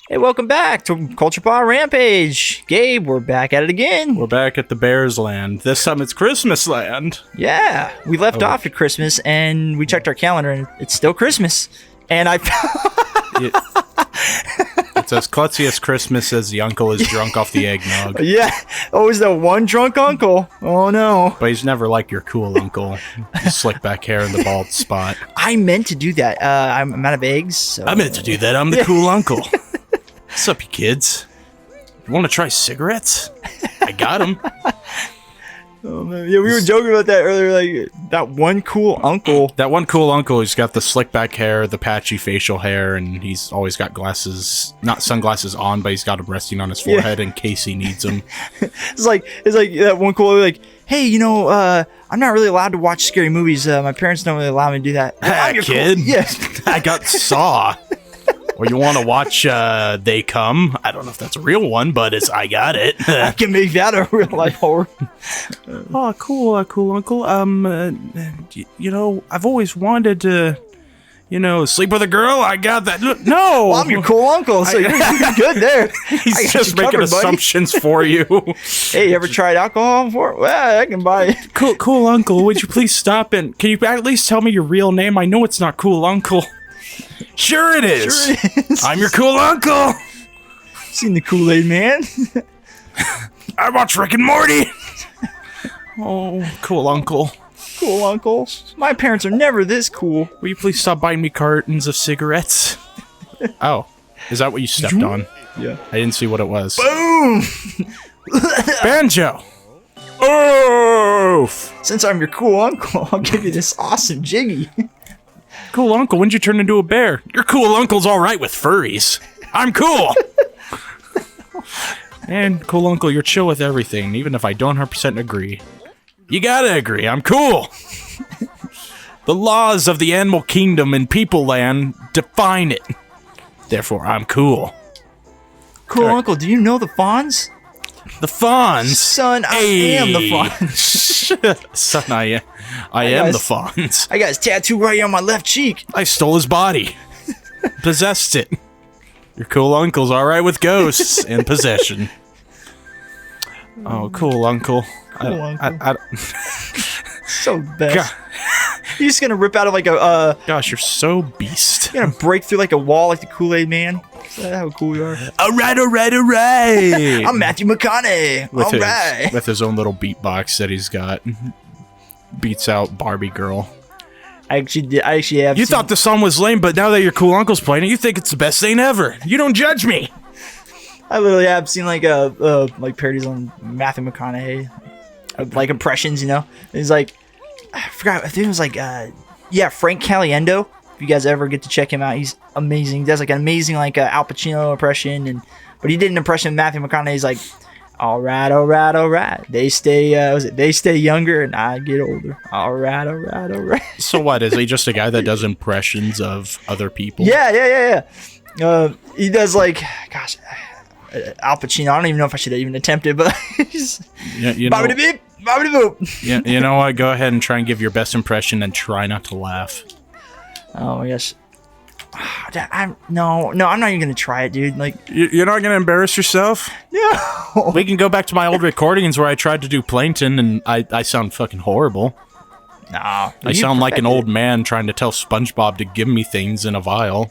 Hey, welcome back to Culture Pod Rampage. Gabe, we're back at it again. We're back at the Bears land. This time it's Christmas land. Yeah, we left off at Christmas, and we checked our calendar, and it's still Christmas. And It's as klutzy as Christmas as the uncle is drunk off the eggnog. Yeah, always that one drunk uncle. Oh, no. But he's never like your cool uncle. Slick back hair in the bald spot. I meant to do that. I'm out of eggs. So. I meant to do that. I'm the cool uncle. What's up, you kids? You want to try cigarettes? I got them. Oh, man. Yeah, we were joking about that earlier. Like, that one cool uncle. That one cool uncle who's got the slick back hair, the patchy facial hair, and he's always got glasses, not sunglasses on, but he's got them resting on his forehead in case he needs them. It's like that one cool, like, hey, you know, I'm not really allowed to watch scary movies. My parents don't really allow me to do that. Ah, kid. Cool. Yeah. I got Saw. Or you want to watch They Come? I don't know if that's a real one, but I got it. I can make that a real life horror. Oh, cool, uncle. You know, I've always wanted to, sleep with a girl. I got that. No, well, I'm your cool uncle, so you're good there. He's just making assumptions for you. Hey, you ever tried alcohol before? Well, I can buy it. Cool uncle. Would you please stop and can you at least tell me your real name? I know it's not cool uncle. Sure it is. Sure it is. I'm your cool uncle. Seen the Kool-Aid Man? I watch Rick and Morty. Oh, cool uncle. Cool uncle. My parents are never this cool. Will you please stop buying me cartons of cigarettes? Oh, is that what you stepped on? Yeah. I didn't see what it was. Boom! Banjo. Oof. Since I'm your cool uncle, I'll give you this awesome jiggy. Cool uncle, when'd you turn into a bear? Your cool uncle's all right with furries. I'm cool. And cool uncle, you're chill with everything, even if I don't 100% agree. You gotta agree, I'm cool. The laws of the animal kingdom and people land define it. Therefore, I'm cool. Cool uncle, do you know the Fonz? The Fonz? Son, I am the Fonz. Son, I am the Fonz. I got his tattoo right on my left cheek. I stole his body. Possessed it. Your cool uncle's alright with ghosts in possession. Oh, cool uncle. Cool uncle. I So best. God. You're just gonna rip out of like a Gosh, you're so beast. you're gonna break through like a wall like the Kool-Aid Man. Is that how cool you are? Alright. I'm Matthew McConaughey. With his own little beatbox that he's got. Beats out Barbie Girl. I actually have. You thought the song was lame, but now that your cool uncle's playing it, you think it's the best thing ever. You don't judge me. I literally have seen like like parodies on Matthew McConaughey, like impressions. You know, he's like, I forgot. I think it was like, Frank Caliendo. If you guys ever get to check him out, he's amazing. He does like an amazing like Al Pacino impression, but he did an impression of Matthew McConaughey. He's like, all right. They stay younger and I get older. All right. So what, is he just a guy that does impressions of other people? Yeah. He does like, gosh, Al Pacino. I don't even know if I should even attempt it, but he's bobbity beep, bobbity boop. Yeah, you know what? Go ahead and try and give your best impression and try not to laugh. Oh my gosh. I'm not even gonna try it, dude. Like, you're not gonna embarrass yourself? No. We can go back to my old recordings where I tried to do Plankton and I sound fucking horrible. Nah. I sound like an old man trying to tell SpongeBob to give me things in a vial.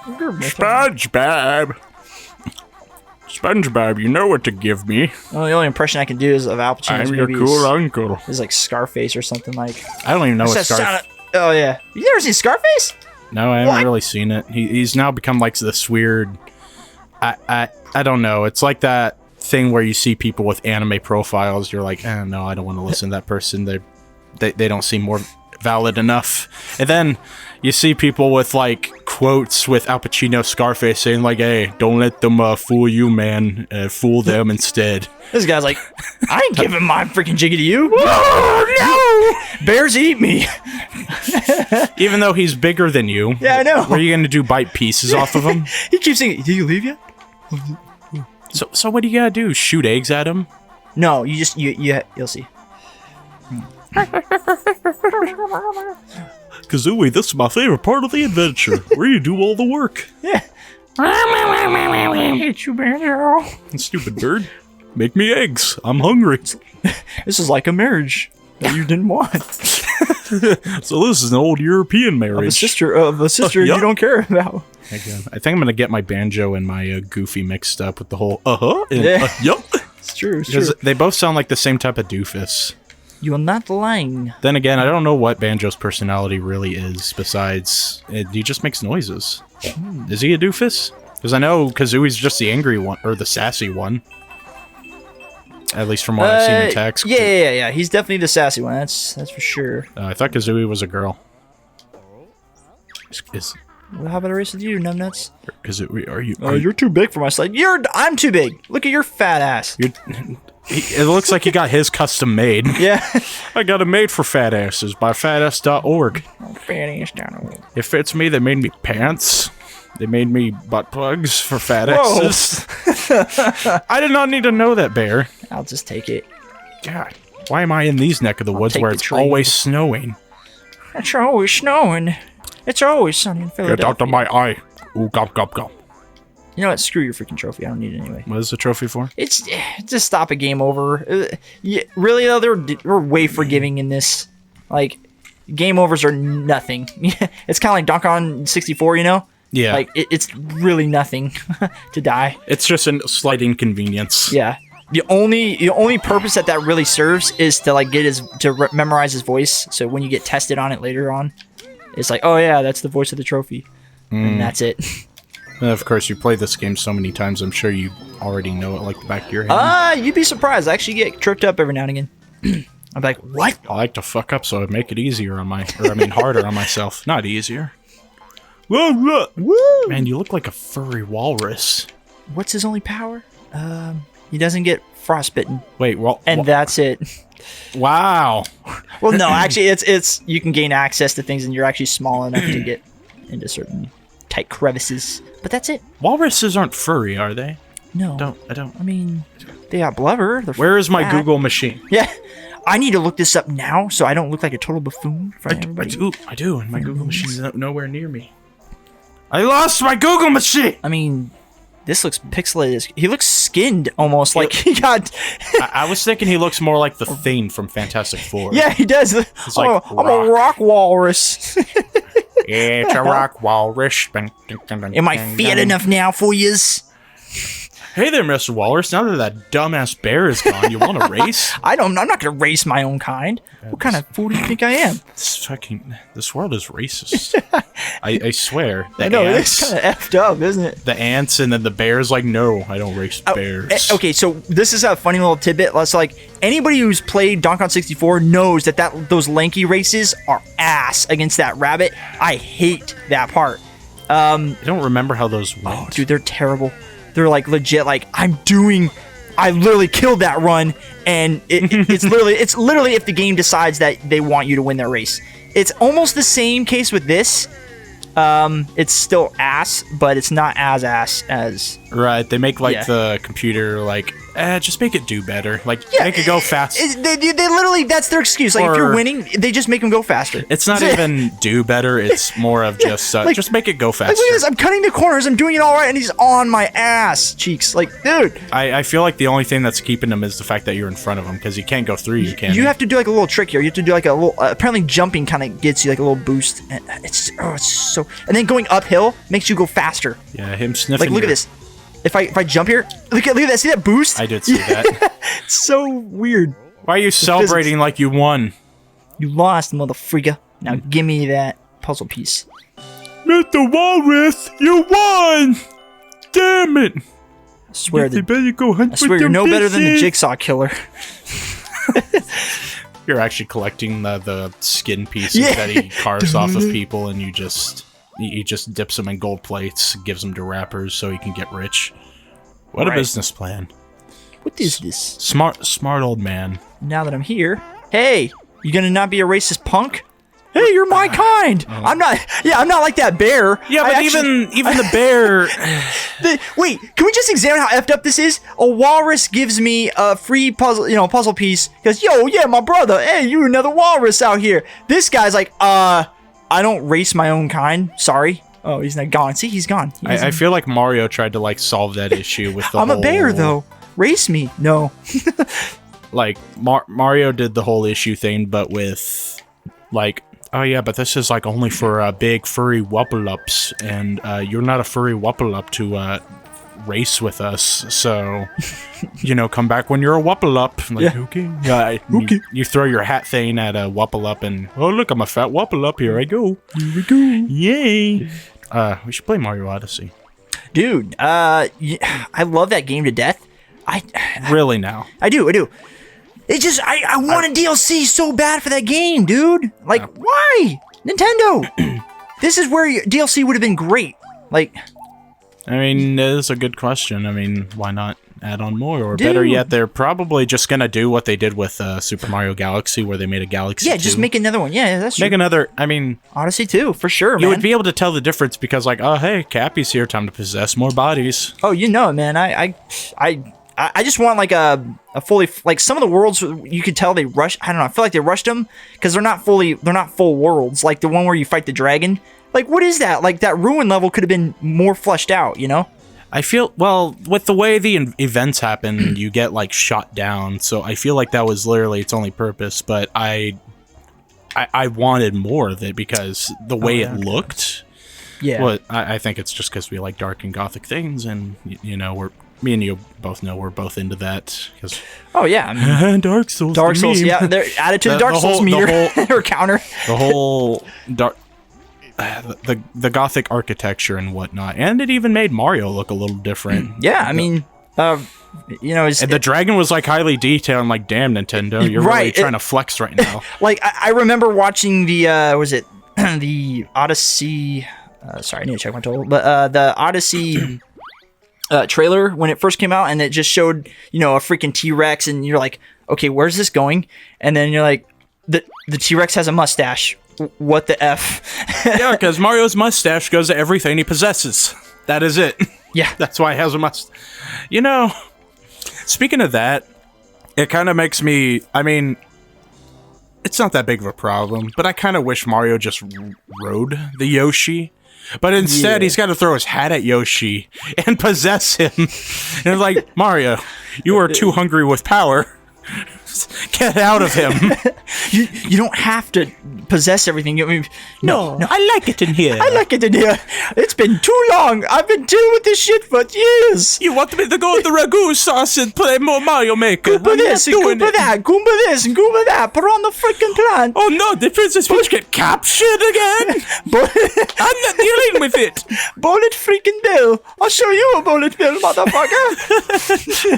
SpongeBob, you know what to give me. Well, the only impression I can do is of Al Pacino's I'm your cool uncle. Is like Scarface or something like. I don't even know what Scarface. Oh yeah, you never seen Scarface? No, I haven't really seen it. He's now become like this weird. I don't know. It's like that thing where you see people with anime profiles. You're like, no, I don't want to listen to that person. They don't seem more valid enough. And then you see people with like quotes with Al Pacino, Scarface saying like, "Hey, don't let them fool you, man. Fool them instead." This guy's like, I ain't giving my freaking jiggy to you. Oh, no! Bears eat me. Even though he's bigger than you. Yeah, I know. What are you going to do, bite pieces off of him? He keeps saying, did you leave yet? So what do you got to do? Shoot eggs at him? No, you'll see. Kazooie, this is my favorite part of the adventure, where you do all the work. Yeah. hate you, Banjo. Stupid bird. Make me eggs. I'm hungry. This is like a marriage that you didn't want. So this is an old European marriage. Of a sister Yup. you don't care about. Again, I think I'm gonna get my Banjo and my Goofy mixed up with the whole and Yeah. yup. It's true. It's Because true. they both sound like the same type of doofus. You are not lying. Then again, I don't know what Banjo's personality really is. Besides, he just makes noises. Is he a doofus? Because I know Kazooie's just the angry one or the sassy one. At least from what I've seen in text. Yeah. He's definitely the sassy one. That's for sure. I thought Kazooie was a girl. Is Well, how about a race with you, numbnuts? Kazooie? Are you? You're too big for my sled. I'm too big. Look at your fat ass. It looks like he got his custom made. Yeah. I got it made for fat asses by fatass.org. Fat ass down. It fits me. They made me pants. They made me butt plugs for fat asses. I did not need to know that, Bear. I'll just take it. God, why am I in these neck of the woods take where the it's train. always snowing? It's always snowing. It's always sunny in Philadelphia. Get out of my eye. Ooh, gop, gop, gop. You know what? Screw your freaking trophy. I don't need it anyway. What is the trophy for? It's just stop a game over. Yeah, really though, they're way forgiving in this. Like, game overs are nothing. It's kind of like Donkey Kong 64, you know? Yeah. Like it's really nothing to die. It's just a slight inconvenience. Yeah. The only purpose that really serves is to like get memorize his voice. So when you get tested on it later on, it's like, oh yeah, that's the voice of the trophy, and that's it. And of course, you play this game so many times, I'm sure you already know it like the back of your hand. You'd be surprised. I actually get tripped up every now and again. I'm like, what? I like to fuck up so I make it easier on harder on myself. Not easier. Whoa. Woo! Man, you look like a furry walrus. What's his only power? He doesn't get frostbitten, Wait, well, and that's it. wow. Well, no, actually, it's you can gain access to things, and you're actually small enough to get into certain tight crevices. But that's it. Walruses aren't furry, are they? No, I don't. I mean, they got blubber. They're Where is my fat. Google machine? Yeah, I need to look this up now so I don't look like a total buffoon for I everybody. do, and my Google machine's nowhere near me. I lost my Google machine! I mean, this looks pixelated. He looks skinned almost like he got. I was thinking he looks more like the Thing from Fantastic Four. Yeah, he does. like I'm a rock walrus. It's a rock walrus. Am I fat enough now for yous? Hey there, Mr. Walrus. Now that dumbass bear is gone, you want to race? I'm not gonna race my own kind. What kind of fool do you think I am? This world is racist. I swear. I know, it's kind of effed up, isn't it? The ants and then the bears like, no, I don't race bears. Okay, so this is a funny little tidbit. It's like anybody who's played Donkey Kong 64 knows that those lanky races are ass against that rabbit. I hate that part. I don't remember how those went. Oh, dude, they're terrible. They're like legit. Like I literally killed that run, and it's literally if the game decides that they want you to win their race. It's almost the same case with this. It's still ass, but it's not as ass as Right, they make like Yeah. the computer like, just make it do better. Like, make it go fast. They literally, that's their excuse. Like if you're Or- winning, they just make them go faster. It's not even do better. It's more of just make it go Like, faster. look at this. I'm cutting the corners. I'm doing it all right, and he's on my ass cheeks. Like, dude, I feel like the only thing that's keeping him is the fact that you're in front of him because he can't go through you, can you have to do like a little trick here. You have to do like a little. Apparently, jumping kind of gets you like a little boost. And it's so. And then going uphill makes you go faster. Yeah, him sniffing. Like, look at this. If I jump here, look at that. See that boost? I did see that. It's so weird. Why are you celebrating like you won? You lost, motherfreaker. Now give me that puzzle piece. Mr. Walrus, you won! Damn it! I swear, better go hunt you're no better than the Jigsaw Killer. You're actually collecting the skin pieces Yeah. that he carves off of people, and you just he just dips them in gold plates, gives them to rappers so he can get rich. What a Right. business plan! What is this? Smart old man. Now that I'm here, hey, you gonna not be a racist punk? Hey, you're my kind. I'm not. Yeah, I'm not like that bear. Yeah, but even the bear. Wait, can we just examine how effed up this is? A walrus gives me a free puzzle piece because yeah, my brother. Hey, you another walrus out here. This guy's like, I don't race my own kind. Sorry. Oh, he's not gone. See, he's gone. I feel like Mario tried to like solve that issue with the I'm a bear though. Race me. No. Like Mario did the whole issue thing, but with like, oh yeah, but this is like only for big furry whoopalops, and you're not a furry whoopalop to race with us, so come back when you're a whoopalop. Like, okay. Okay. You throw your hat thing at a whoopalop, and oh look, I'm a fat whoopalop. Here I go. Here we go. Yay. We should play Mario Odyssey. Dude, I love that game to death. Really now. I do. It just I want a DLC so bad for that game, dude. Like, why? Nintendo. This is where your DLC would have been great. Like, I mean, that is a good question. I mean, why not add on more? Or better yet, they're probably just gonna do what they did with Super Mario Galaxy, where they made a Galaxy 2. Just make another one. Yeah, that's true. Make another. I mean, Odyssey 2 for sure. You would be able to tell the difference because, like, oh hey, Cappy's here, time to possess more bodies. Oh, you know it, man. I just want like a fully, like, some of the worlds you could tell they rush. I don't know. I feel like they rushed them because they're not full worlds. Like the one where you fight the dragon. Like, what is that? Like, that ruin level could have been more fleshed out, I feel, well, with the way the events happen, you get, like, shot down, so I feel like that was literally its only purpose, but I wanted more of it because the way it looked. Yeah. Well, I think it's just because we like dark and gothic things, and, me and you both know we're both into that. Oh, yeah. I mean, Dark Souls, yeah, they're added to the Dark Souls meter or counter. The whole the gothic architecture and whatnot, and it even made Mario look a little different. Yeah, I mean, and the dragon was like highly detailed. I'm like, damn, Nintendo, you're really trying to flex right now. Like, I remember watching the the Odyssey. Sorry, I need to check my total, but the Odyssey trailer when it first came out, and it just showed a freaking T-Rex, and you're like, okay, where's this going? And then you're like, the T-Rex has a mustache. What the F? Yeah, because Mario's mustache goes to everything he possesses. That is it. Yeah. That's why he has a mustache. Speaking of that, it kind of makes me, I mean, it's not that big of a problem, but I kind of wish Mario just rode the Yoshi. But instead, he's got to throw his hat at Yoshi and possess him. And it's like, Mario, you are too hungry with power. Get out of him. You don't have to possess everything. No, I like it in here. It's been too long. I've been dealing with this shit for years. You want me to go with the ragu sauce and play more Mario Maker? Goomba this and Goomba that. Goomba this and Goomba that. Put on the freaking plan. Oh no, the Princess Peach get captured again? I'm not dealing with it. Bullet freaking Bill. I'll show you a bullet bill, motherfucker.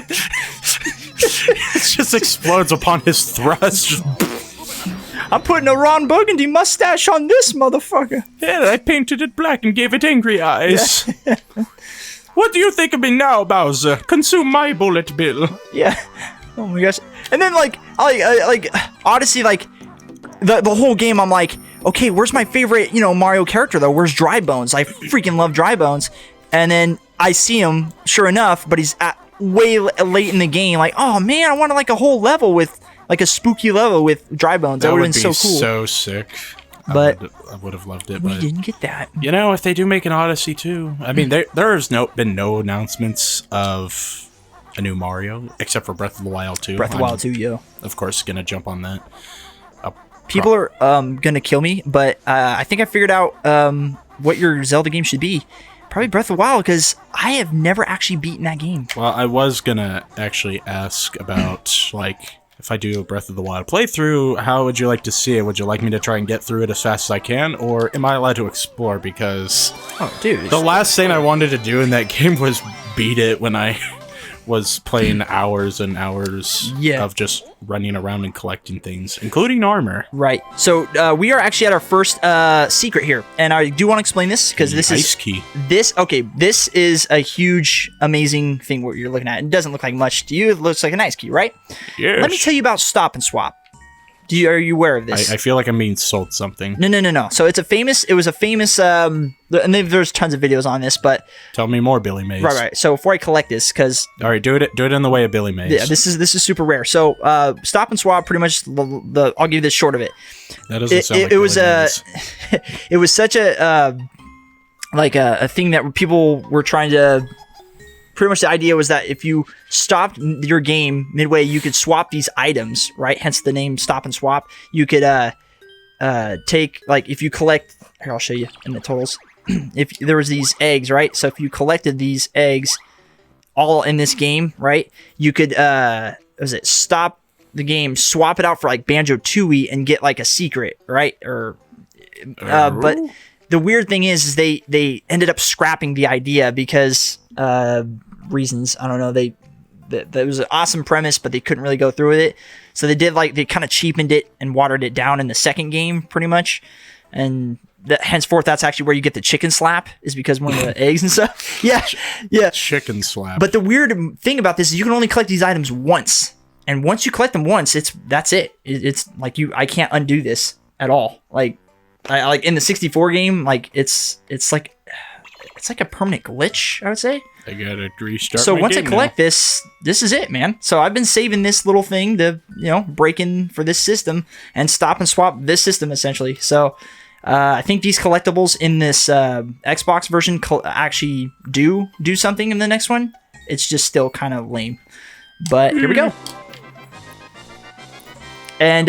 It just explodes upon his thrust. I'm putting a Ron Burgundy mustache on this motherfucker. Yeah, I painted it black and gave it angry eyes. Yeah. What do you think of me now, Bowser? Consume my bullet bill. Yeah. Oh my gosh. And then like Odyssey, like the whole game, I'm like, okay, where's my favorite, Mario character though? Where's Dry Bones? I freaking love Dry Bones. And then I see him, sure enough, but he's way late in the game. Like, oh man, I wanted like a whole level with like a spooky level with Dry Bones. That would have been so cool. So sick. But I would have loved it. We didn't get that. If they do make an Odyssey 2, I mean, there's been no announcements of a new Mario except for Breath of the Wild 2. Breath of the Wild 2, yeah. Of course, gonna jump on that. People are gonna kill me, but I think I figured out what your Zelda game should be. Probably Breath of the Wild, because I have never actually beaten that game. Well, I was gonna actually ask about, like, if I do a Breath of the Wild playthrough, how would you like to see it? Would you like me to try and get through it as fast as I can, or am I allowed to explore? Because the last thing I wanted to do in that game was beat it when I was playing hours and hours of just running around and collecting things, including armor. Right. So we are actually at our first secret here, and I do want to explain this because this is ice key. This is a huge, amazing thing. What you're looking at, it doesn't look like much to you. It looks like an ice key, right? Yes. Let me tell you about Stop and Swap. Are you aware of this? I feel like I'm being sold something. No. So it was a famous, and there's tons of videos on this, but tell me more, Billy Mays. Right. So before I collect this, because all right, do it in the way of Billy Mays. Yeah, this is super rare. So Stop and Swap, pretty much I'll give you the short of it. That doesn't sound like it was Billy Mays. It was such a like a thing that people were trying to. Pretty much the idea was that if you stopped your game midway, you could swap these items, right? Hence the name Stop and Swap. You could take, like, if you collect, here, I'll show you in the totals. If there was these eggs, right? So if you collected these eggs all in this game, right? You could, stop the game, swap it out for like Banjo Tooie and get like a secret, right? But the weird thing is they ended up scrapping the idea because reasons. I don't know. That was an awesome premise, but they couldn't really go through with it. So they kind of cheapened it and watered it down in the second game, pretty much. And henceforth, that's actually where you get the chicken slap, is because one of the eggs and stuff. Yeah. Chicken slap. But the weird thing about this is you can only collect these items once, and once you collect them once, that's it. It's like I can't undo this at all. Like in the 64 game, like it's like a permanent glitch, I would say. I gotta restart. So my once I game collect now. this is it, man. So I've been saving this little thing to break in for this system and stop and swap this system essentially. So I think these collectibles in this Xbox version actually do something in the next one. It's just still kind of lame. But here we go. And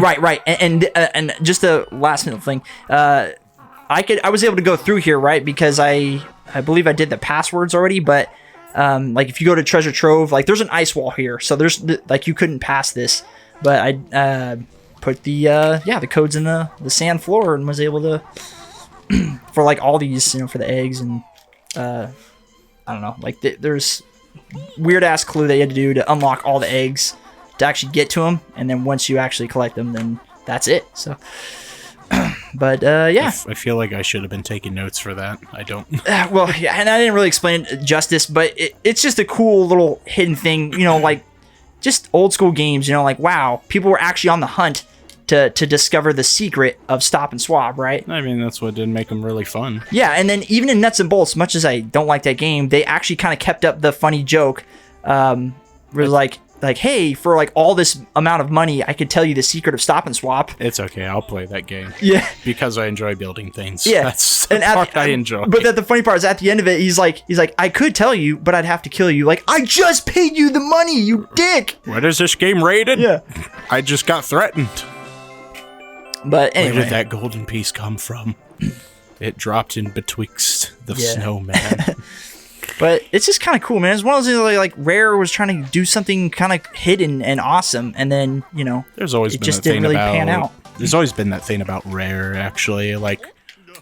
right, and just a last minute thing. I was able to go through here, right, because I believe I did the passwords already, but like if you go to Treasure Trove, like there's an ice wall here, so there's like you couldn't pass this, but I put the codes in the sand floor and was able to for like all these, for the eggs and I don't know, like there's weird ass clue that you had to do to unlock all the eggs to actually get to them, and then once you actually collect them, then that's it. So but yeah, I feel like I should have been taking notes for that. I don't. Well, yeah, and I didn't really explain it justice, but it's just a cool little hidden thing, like just old school games, like wow, people were actually on the hunt to discover the secret of Stop and Swap, right? I mean, that's what did make them really fun. Yeah, and then even in Nuts and Bolts, much as I don't like that game, they actually kind of kept up the funny joke. Where like, hey, for like all this amount of money, I could tell you the secret of Stop and Swap. It's okay, I'll play that game. Yeah, because I enjoy building things. Yeah, that's the part I enjoy. But the funny part is at the end of it, he's like, I could tell you, but I'd have to kill you. Like, I just paid you the money, you dick. What is this game rated? Yeah, I just got threatened. But anyway, where did that golden piece come from? It dropped in betwixt the snowman. But it's just kind of cool, man. It's one of those things like Rare was trying to do something kind of hidden and awesome, and then there's always it been just that didn't thing really about, pan out. There's always been that thing about Rare, actually. Like,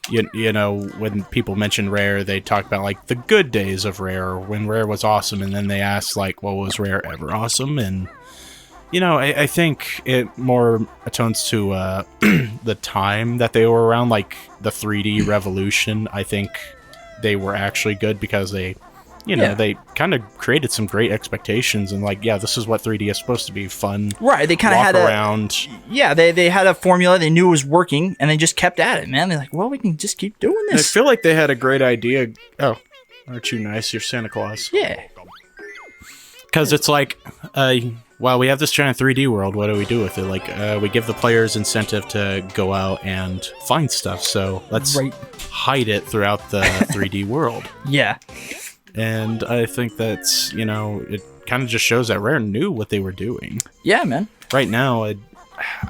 you know, when people mention Rare, they talk about like the good days of Rare, when Rare was awesome, and then they ask like, well, was Rare ever awesome? And I think it more atones to the time that they were around, like the 3D revolution. I think they were actually good because they they kind of created some great expectations and like, this is what 3D is supposed to be, fun. Right, they kind of had around. They had a formula, they knew it was working, and they just kept at it, man. They're like, well, we can just keep doing this. And I feel like they had a great idea. Oh, aren't you nice? You're Santa Claus. Yeah. Because it's like, well, we have this giant 3D world. What do we do with it? Like, we give the players incentive to go out and find stuff. So let's hide it throughout the 3D world. Yeah. And I think that's, it kind of just shows that Rare knew what they were doing. Yeah, man. Right now, I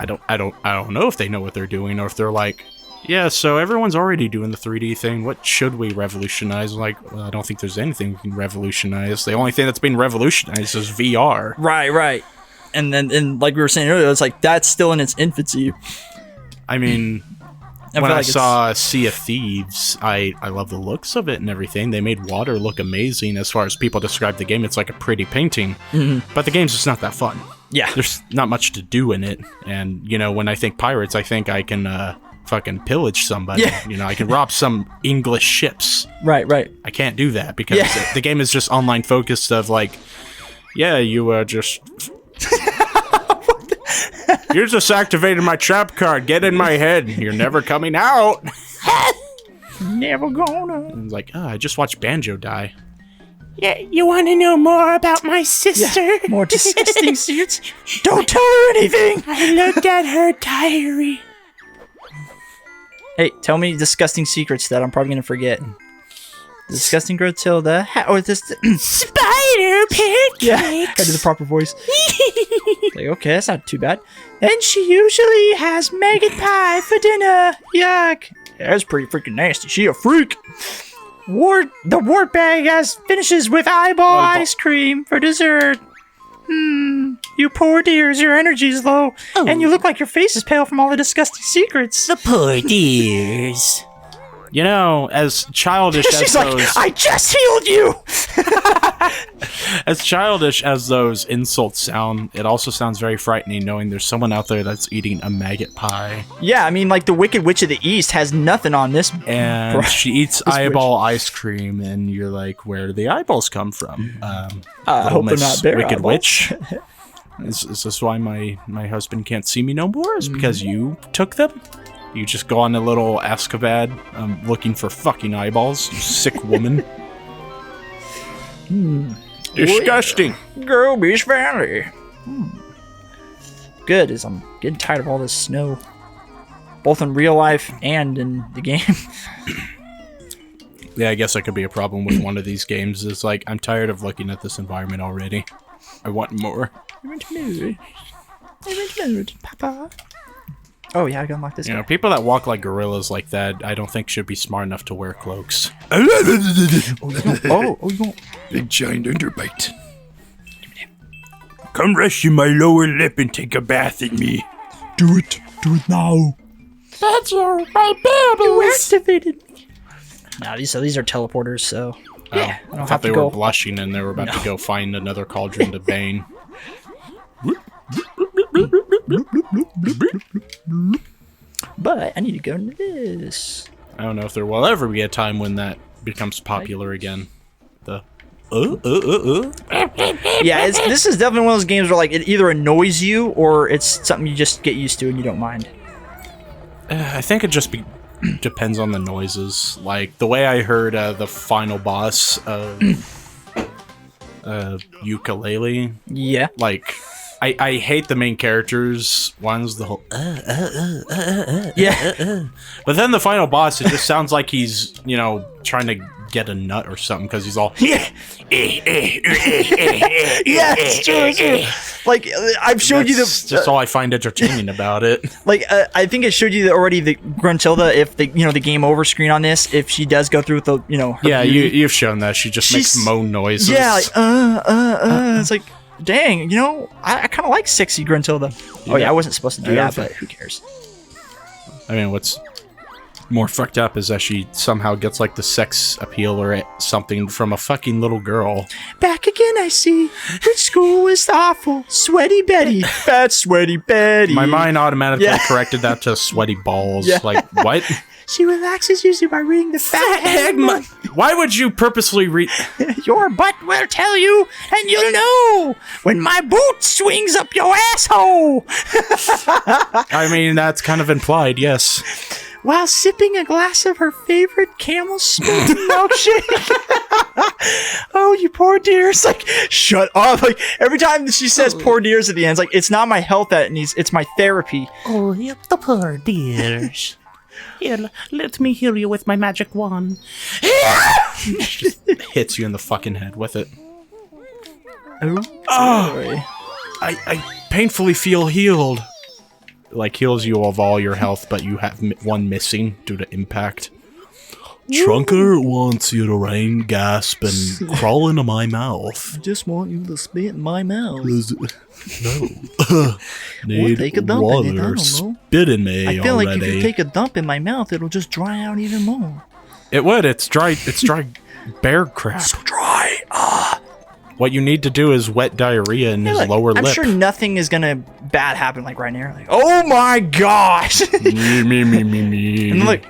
don't know if they know what they're doing, or if they're like, yeah, so everyone's already doing the 3D thing. What should we revolutionize? Like, well, I don't think there's anything we can revolutionize. The only thing that's been revolutionized is VR. Right. And then, like we were saying earlier, it's like that's still in its infancy. I mean, when I saw Sea of Thieves, I love the looks of it and everything. They made water look amazing. As far as people describe the game, it's like a pretty painting. Mm-hmm. But the game's just not that fun. Yeah. There's not much to do in it. And, when I think pirates, I think I can fucking pillage somebody. Yeah. I can rob some English ships. Right. I can't do that because the game is just online focused of like, you just... You just activated my trap card. Get in my head. You're never coming out. Never gonna. And it's like, I just watched Banjo die. Yeah, you want to know more about my sister? Yeah, more disgusting secrets? Don't tell her anything. I looked at her diary. Hey, tell me disgusting secrets that I'm probably gonna forget. Disgusting Gruntilda. Spider pancake. Yeah, I did the proper voice. Like, okay, that's not too bad. And she usually has maggot pie for dinner. Yuck. Yeah, that's pretty freaking nasty. She a freak. The wart bag finishes with eyeball ice cream for dessert. You poor dears, your energy's low. Oh. And you look like your face is pale from all the disgusting secrets. The poor dears. You know, as childish as She's those... like, I just healed you! As childish as those insults sound, it also sounds very frightening knowing there's someone out there that's eating a maggot pie. Yeah, I mean, like, the Wicked Witch of the East has nothing on this. And she eats eyeball ice cream, and you're like, where do the eyeballs come from? I hope they're not bear Wicked eyeballs. Witch? Is this why my husband can't see me no more? Is because you took them? You just go on a little Escavad looking for fucking eyeballs, you sick woman. Disgusting. Girl Beach Valley. Good, as I'm getting tired of all this snow. Both in real life and in the game. Yeah, I guess that could be a problem with one of these games. Is like, I'm tired of looking at this environment already. I want more. I want more, Papa. Oh yeah, I gotta unlock this guy. You know, people that walk like gorillas like that, I don't think should be smart enough to wear cloaks. You don't. Big giant underbite. Come rest in my lower lip and take a bath in me. Do it now. Banjo, my babies. You activated me. Nah, these are teleporters, so yeah, I I don't thought have they to were go. blushing and they were about to go find another cauldron to bane. But I need to go into this. I don't know if there will ever be a time when that becomes popular again. The Yeah, this is definitely one of those games where like it either annoys you or it's something you just get used to and you don't mind. I think it just depends on the noises. Like the way I heard the final boss of Ukulele. Yeah. Like I hate the main characters ones. The whole Yeah. but then the final boss, it just sounds like he's trying to get a nut or something because he's all Yeah. Yeah, it's true. Like I've showed you That's just all I find entertaining about it. Like I think it showed you already the Gruntilda, if the the game over screen on this, if she does go through with the her Yeah, beauty. you've shown that she just makes moan noises. Yeah, like it's like dang, I kind of like sexy Gruntilda. Oh yeah, I wasn't supposed to do that, but who cares? I mean, what's more fucked up is that she somehow gets like the sex appeal or something from a fucking little girl. Back again, I see. Which school was awful? Sweaty Betty. Fat Sweaty Betty. My mind automatically corrected that to sweaty balls. Yeah. Like, what? She relaxes usually by reading the fat hag month. Why would you purposely read... Your butt will tell you, and you'll know when my boot swings up your asshole. I mean, that's kind of implied, yes. While sipping a glass of her favorite camel spoon milkshake. Oh, you poor dears. Like, shut up. Like, every time she says poor dears at the end, it's like, it's not my health that it needs, it's my therapy. Oh, yep, the poor dears. Here, let me heal you with my magic wand. Just hits you in the fucking head with it. Oh. I painfully feel healed. Like, heals you of all your health, but you have one missing due to impact. Trunker wants you to rain, gasp, and crawl into my mouth. I just want you to spit in my mouth. No. Or take a dump in it, I don't know. Spit in me I feel already. like if you take a dump in my mouth, it'll just dry out even more. It would. It's dry bear crap. So dry. What you need to do is wet diarrhea in his Look, lower I'm lip. sure nothing is gonna bad happen like right now. Like, oh my gosh! me. And look,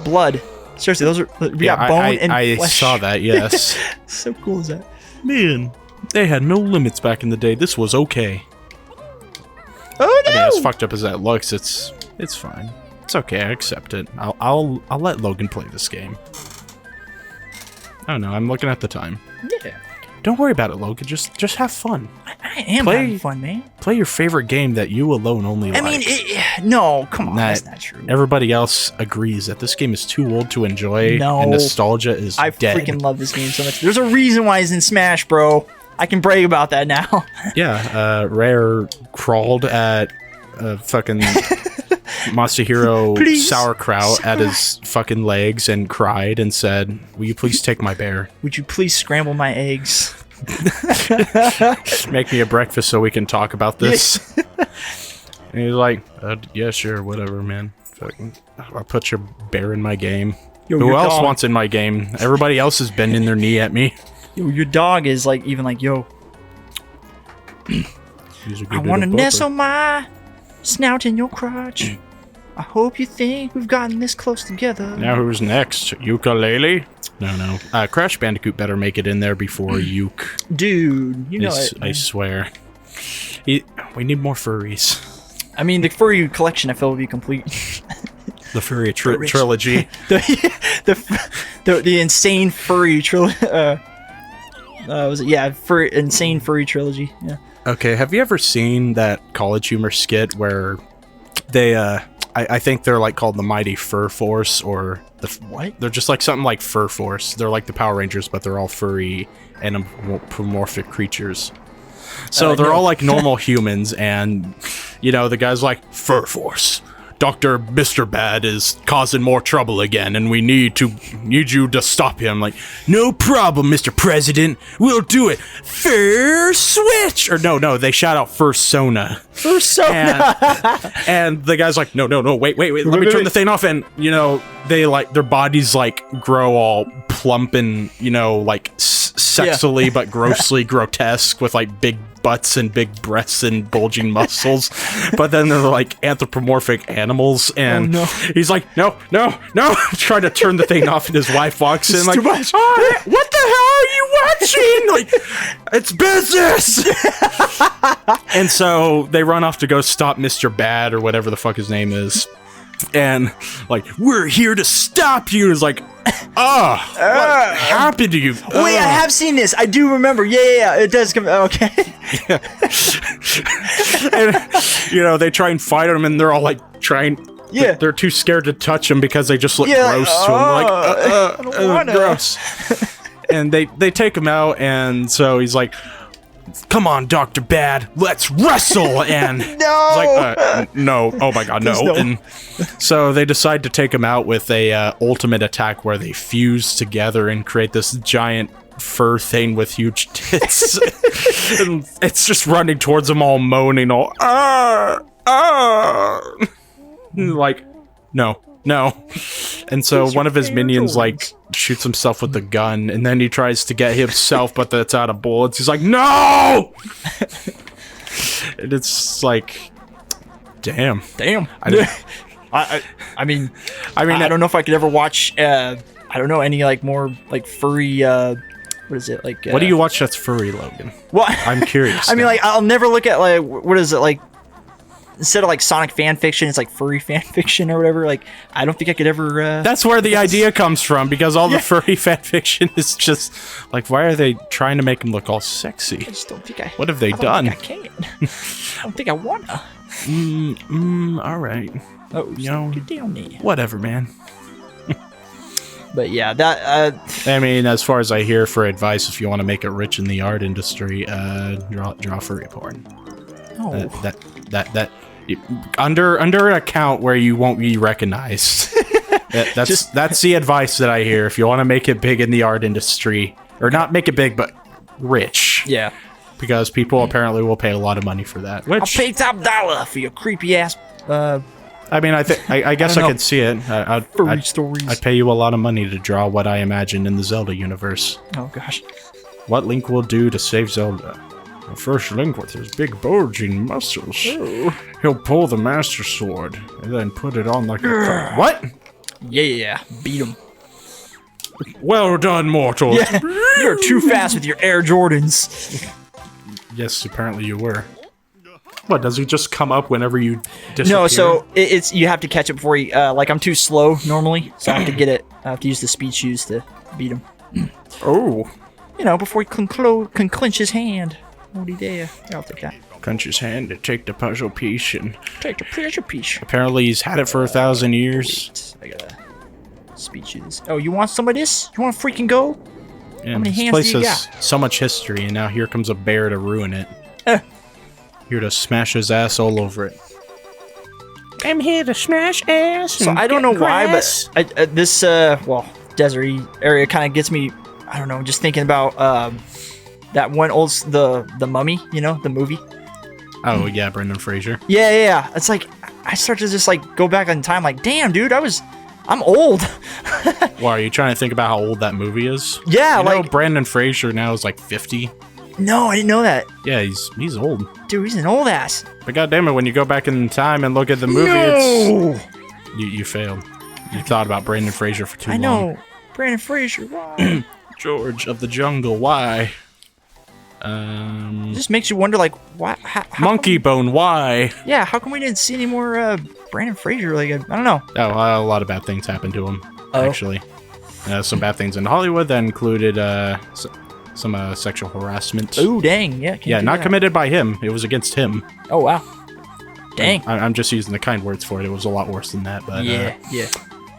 blood. Seriously, those are we got bone and I flesh. saw that, yes. So cool is that? Man, they had no limits back in the day. This was okay. Oh no! I mean, as fucked up as that looks, it's fine. It's okay. I accept it. I'll let Logan play this game. Oh no, I'm looking at the time. Yeah. Don't worry about it, Logan. Just have fun. I am having fun, man. Play your favorite game that you alone only like. I mean, no, come on, that's not true. Everybody else agrees that this game is too old to enjoy. No. And nostalgia is I dead. freaking love this game so much. There's a reason why he's in Smash, bro. I can brag about that now. Yeah, Rare crawled at fucking Masahiro Please, sauerkraut at his fucking legs and cried and said, "Will you please take my bear? Would you please scramble my eggs? Make me a breakfast so we can talk about this." And he's like, "Yeah, sure, whatever, man. Fucking, I'll put your bear in my game. Yo, Who your else dog- wants in my game? Everybody else is bending their knee at me." Yo, your dog is like, even like, yo, I want to nestle my snout in your crotch. I hope you think we've gotten this close together. Now who's next? Ukulele? No. Crash Bandicoot better make it in there before Uke. Dude, you know it. I swear. We need more furries. I mean, the furry collection I feel will be complete. The furry trilogy. the insane furry trilogy. Was it? Yeah, insane furry trilogy. Yeah. Okay, have you ever seen that College Humor skit where they, I think they're like called the Mighty Fur Force, or What? They're just like something like Fur Force. They're like the Power Rangers, but they're all furry anthropomorphic creatures. So they're all like normal humans, and the guy's like, "Fur Force. Dr. Mr. Bad is causing more trouble again, and we need you to stop him." Like, "No problem, Mr. President. We'll do it. Fair switch." Or no, they shout out Fursona. Fursona. And the guy's like, no, wait. Let me turn the thing off. And, they like, their bodies like grow all plump and, like sexily but grossly grotesque with like big butts and big breasts and bulging muscles. But then they're like anthropomorphic animals. And he's like, no, trying to turn the thing off. And his wife walks in like, too much. "Oh, what the hell are you watching?" Like, "It's business." And so they run off to go stop Mr. Bad or whatever the fuck his name is. And like, "We're here to stop you." It's like, what happened to you? Wait, I have seen this. I do remember. Yeah. It does come. Okay. And, they try and fight him, and they're all like trying. Yeah. They're too scared to touch him because they just look gross to him. Like, I don't wanna. gross. And they take him out, and so he's like, "Come on, Dr. Bad, let's wrestle." And No. he's like, "No, oh my god, no." Please no. And so they decide to take him out with a ultimate attack where they fuse together and create this giant fur thing with huge tits. And it's just running towards them, all moaning, all like, no. And so one of his minions like shoots himself with the gun, and then he tries to get himself, but that's out of bullets. He's like, "No!" And it's like, damn. I mean, I don't know if I could ever watch. I don't know any like more like furry. What is it like? What do you watch that's furry, Logan? What? I'm curious. I mean, like, I'll never look at like what is it like. Instead of like Sonic fan fiction, it's like furry fan fiction or whatever. Like, I don't think I could ever. That's where the idea comes from, because all the furry fan fiction is just like, why are they trying to make him look all sexy? I just don't think I. What have they I don't done? think I can. I don't think I wanna. All right. Oh, Get down there. Whatever, man. But yeah, that. I mean, as far as I hear for advice, if you want to make it rich in the art industry, draw furry porn. Oh. That under an account where you won't be recognized. That's the advice that I hear. If you want to make it big in the art industry, or not make it big, but rich. Yeah. Because people apparently will pay a lot of money for that. I'll pay top dollar for your creepy ass. I mean, I guess I could see it. Furry stories. I'd pay you a lot of money to draw what I imagine in the Zelda universe. Oh gosh. What Link will do to save Zelda. The first Link with his big bulging muscles. Oh. He'll pull the Master Sword and then put it on like a... What? Yeah. Beat him. Well done, mortal. Yeah. You're too fast with your Air Jordans. Yes, apparently you were. What, does he just come up whenever you disappear? No, so it's you have to catch it before you... like, I'm too slow normally, so I have to get it. I have to use the speed shoes to beat him. Oh. before he can clench his hand. What he there? Yeah, I'll take that. Clench his hand to take the puzzle piece, and Take the pleasure piece. apparently he's had it for 1,000 years. Wait, I gotta speech you this. Oh, you want some of this? You want to freaking go? And many this hands place do you has so much history, and now here comes a bear to ruin it. Here to smash his ass all over it. I'm here to smash ass. So I don't know why, but this desert area kind of gets me. I don't know, just thinking about that one old the Mummy, the movie. Oh yeah, Brendan Fraser. Yeah. It's like I start to just like go back in time, like, damn, dude, I'm old. Well, are you trying to think about how old that movie is? Yeah, You know, like Brendan Fraser now is like 50. no, I didn't know that. Yeah, he's old. Dude, he's an old ass. But goddamn it, when you go back in time and look at the movie, No! you failed. You thought about Brendan Fraser for too I long. know. Brandon Fraser, why? George of the Jungle, why? It just makes you wonder, like, why? How Monkey Bone, why? Yeah, how come we didn't see any more Brandon Fraser? Like, I don't know. Oh, a lot of bad things happened to him, actually. Some bad things in Hollywood that included some sexual harassment. Ooh, dang. Yeah, can't Yeah, do not that. committed by him. It was against him. Oh, wow. Dang. I'm just using the kind words for it. It was a lot worse than that. But Yeah.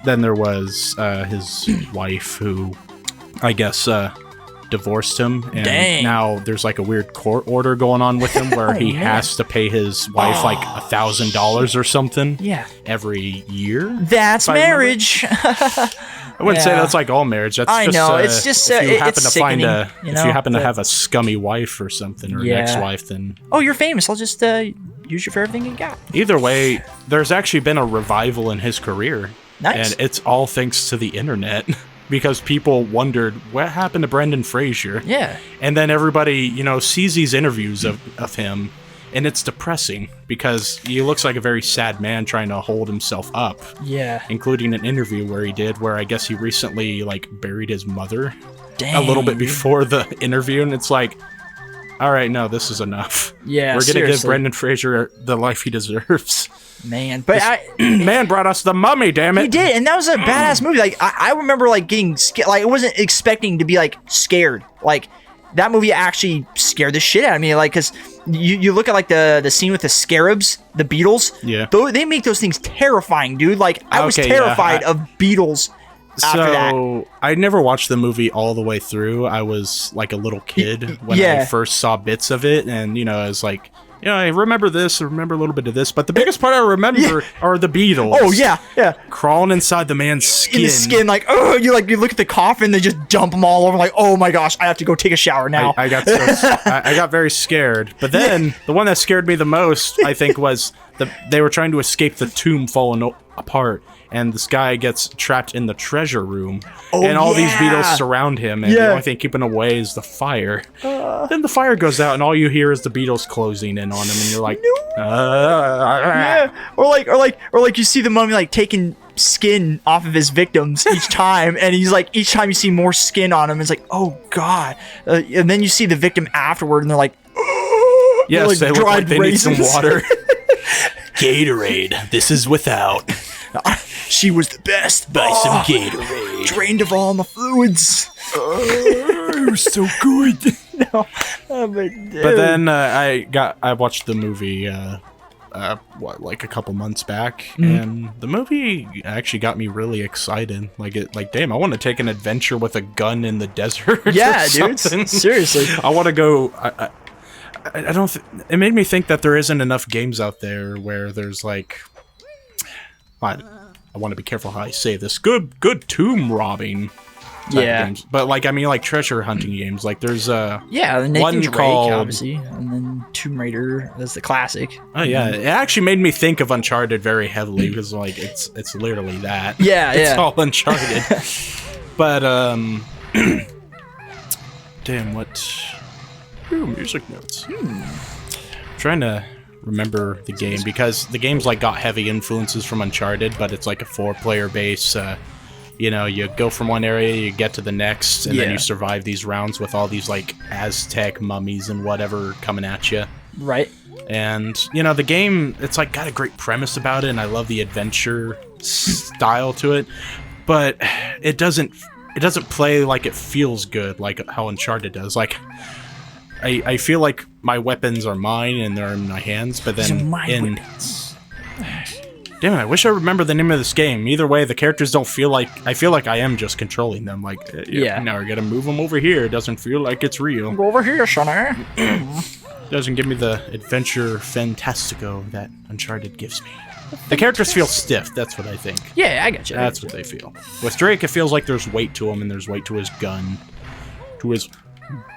then there was his wife who, I guess, divorced him. And Dang. now there's like a weird court order going on with him where he man. has to pay his wife like $1,000 or something Yeah. every year. That's If I remember. marriage. I wouldn't say Yeah. that's like all marriage. That's I just, know, it's just, if you it's happen to find sickening, if you happen to that- have a scummy wife or something or Yeah. an ex-wife, then Oh, you're famous. I'll just use you for everything you got. either way, there's actually been a revival in his career. Nice. And it's all thanks to the internet because people wondered what happened to Brendan Fraser. Yeah. And then everybody, sees these interviews of him, and it's depressing because he looks like a very sad man trying to hold himself up, Yeah. including an interview where I guess he recently like buried his mother Dang. a little bit before the interview, and it's like, all right, no, this is enough. Yeah, We're gonna give seriously. Brendan Fraser the life he deserves. Man. But Man brought us the Mummy, damn it. he did, and that was a badass movie. Like, I remember, like, getting scared. Like, I wasn't expecting to be, like, scared. Like, that movie actually scared the shit out of me. Like, because you look at, like, the scene with the scarabs, the beetles. Yeah. They make those things terrifying, dude. Like, I was Okay, yeah, terrified of beetles after that. So I never watched the movie all the way through. I was like a little kid when I yeah. first saw bits of it, and I was like, I remember this, I remember a little bit of this, but the biggest part I remember are the beetles. Oh, yeah. Crawling inside the man's skin. In the skin, like, oh, you look at the coffin, they just dump them all over. Like, oh my gosh, I have to go take a shower now. I got very scared. But then the one that scared me the most, I think, was they were trying to escape the tomb falling apart, and this guy gets trapped in the treasure room, and all these beetles surround him, and the only thing keeping away is the fire. Then the fire goes out, and all you hear is the beetles closing in on him, and you're like, Yeah. Or like you see the mummy like taking skin off of his victims each time, and he's like, each time you see more skin on him, it's like, oh god. And then you see the victim afterward, and they're like, yes, like they look like dried they need some raisins. water. Gatorade. This is without. she was the best. Buy some Gatorade. Drained of all my fluids. It was so good. But But then I watched the movie like a couple months back, and the movie actually got me really excited. Like damn, I want to take an adventure with a gun in the desert. yeah, or dude. something. Seriously. I want to go. I don't. It made me think that there isn't enough games out there where there's like. I want to be careful how I say this. Good tomb robbing. Yeah. Games. But like treasure hunting games. Like there's Yeah, the Nathan one Drake, called- obviously, and then Tomb Raider. That's the classic. Oh yeah, it actually made me think of Uncharted very heavily because like it's literally that. Yeah, It's yeah. all Uncharted. But damn, what? Ooh, music notes. Trying to remember the game because the game's like got heavy influences from Uncharted, but it's like a 4-player base. You go from one area, you get to the next, and then Yeah. you survive these rounds with all these like Aztec mummies and whatever coming at you. Right. And the game, it's like got a great premise about it, and I love the adventure style to it, but it doesn't it doesn't play like it feels good, like how Uncharted does. Like, I feel like my weapons are mine and they're in my hands, but These are then my in weapons. damn it, I wish I remember the name of this game. Either way, the characters don't feel like I feel like I am just controlling them. Like, Yeah. now we gotta move them over here. It doesn't feel like it's real. Go over here, Sonny. Doesn't give me the adventure fantastico that Uncharted gives me. The characters feel stiff. That's what I think. Yeah, I got you. That's what they feel. With Drake, it feels like there's weight to him, and there's weight to his gun. To his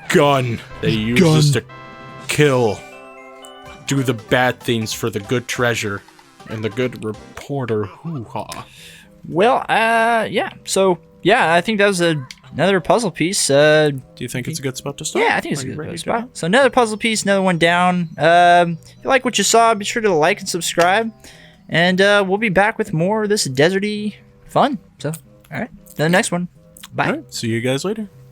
gun that he uses to kill. Do the bad things for the good treasure and the good reporter. Hoo-ha. Well, yeah. So, yeah, I think that was another puzzle piece. Do you think it's a good spot to start? Yeah, I think it's Are a you good ready to spot. go? So another puzzle piece, another one down. If you like what you saw, be sure to like and subscribe. And we'll be back with more of this deserty fun. So, all right, the next one. Bye. All right, see you guys later.